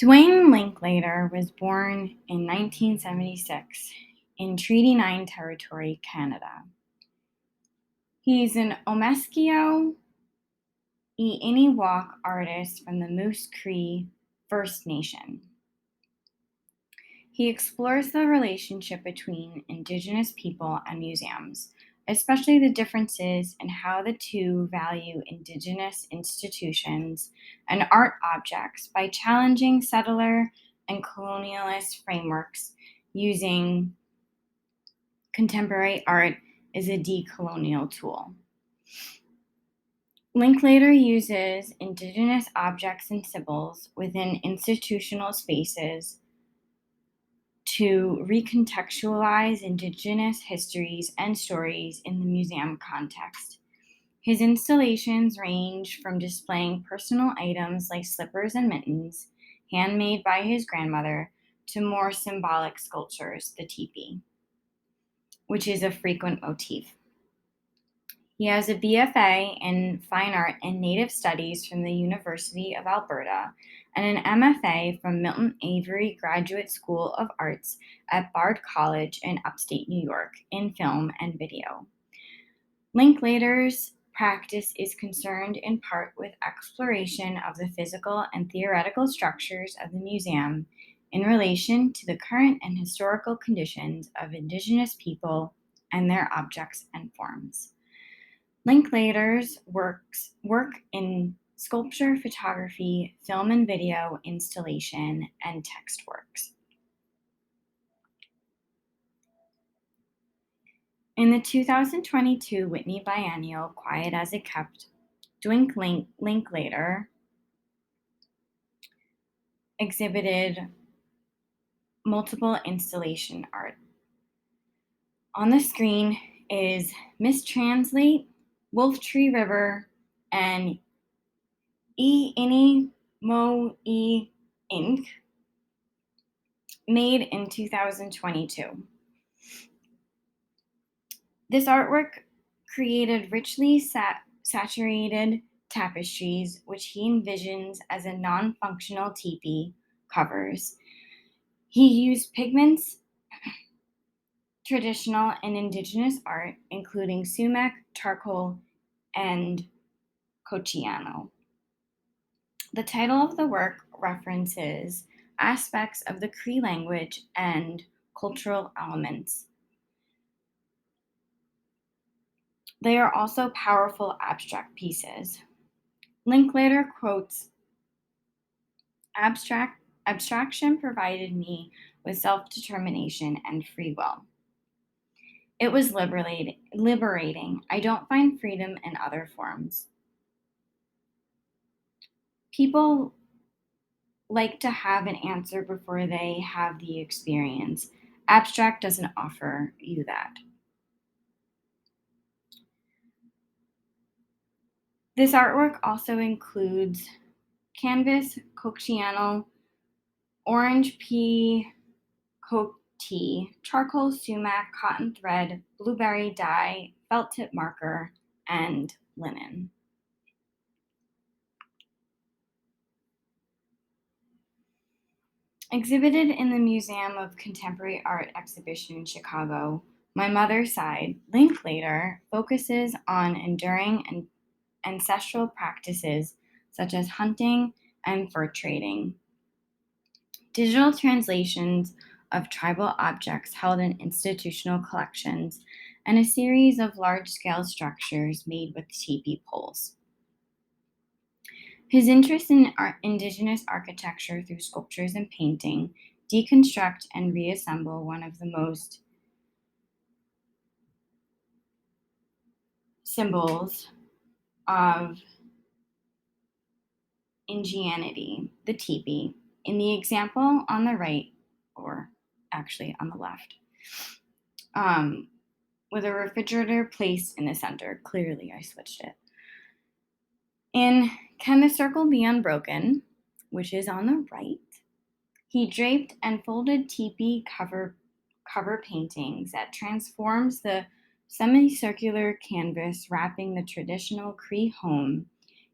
Duane Linklater was born in 1976 in Treaty 9 Territory, Canada. He's an Omeskio Iniwak artist from the Moose Cree First Nation. He explores the relationship between Indigenous people and museums, especially the differences in how the two value Indigenous institutions and art objects by challenging settler and colonialist frameworks using contemporary art as a decolonial tool. Linklater uses Indigenous objects and symbols within institutional spaces to recontextualize Indigenous histories and stories in the museum context. His installations range from displaying personal items like slippers and mittens, handmade by his grandmother, to more symbolic sculptures, the teepee, which is a frequent motif. He has a BFA in Fine Art and Native Studies from the University of Alberta and an MFA from Milton Avery Graduate School of Arts at Bard College in upstate New York in film and video. Linklater's practice is concerned in part with exploration of the physical and theoretical structures of the museum in relation to the current and historical conditions of Indigenous people and their objects and forms. Linklater's work in sculpture, photography, film and video, installation, and text works. In the 2022 Whitney Biennial, Quiet as It Kept, Duane Linklater exhibited multiple installation art. On the screen is Mistranslate, Wolf Tree River, and Ini Mo E Inc., made in 2022. This artwork created richly saturated tapestries, which he envisions as a non-functional teepee covers. He used pigments traditional and Indigenous art, including sumac, charcoal, and cochiano. The title of the work references aspects of the Cree language and cultural elements. They are also powerful abstract pieces. Linklater quotes, "Abstraction provided me with self-determination and free will. It was liberating. I don't find freedom in other forms. People like to have an answer before they have the experience. Abstract doesn't offer you that." This artwork also includes canvas, cochiano, orange pea coke tea, charcoal, sumac, cotton thread, blueberry dye, felt tip marker, and linen. Exhibited in the Museum of Contemporary Art exhibition in Chicago, My Mother's Side, Linklater focuses on enduring and ancestral practices such as hunting and fur trading. Digital translations of tribal objects held in institutional collections, and a series of large-scale structures made with teepee poles. His interest in Indigenous architecture through sculptures and painting deconstruct and reassemble one of the most symbols of indigeneity, the teepee. In the example on the right, or actually on the left, with a refrigerator placed in the center. Clearly, I switched it. In Can the Circle Be Unbroken, which is on the right, he draped and folded teepee cover paintings that transforms the semicircular canvas wrapping the traditional Cree home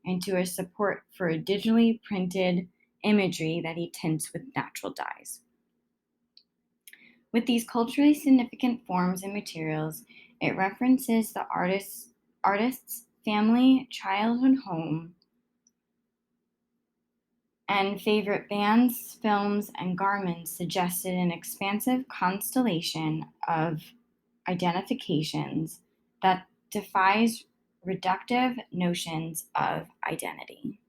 into a support for a digitally printed imagery that he tints with natural dyes. With these culturally significant forms and materials, it references the artist's family, childhood home, and favorite bands, films, and garments suggested an expansive constellation of identifications that defies reductive notions of identity.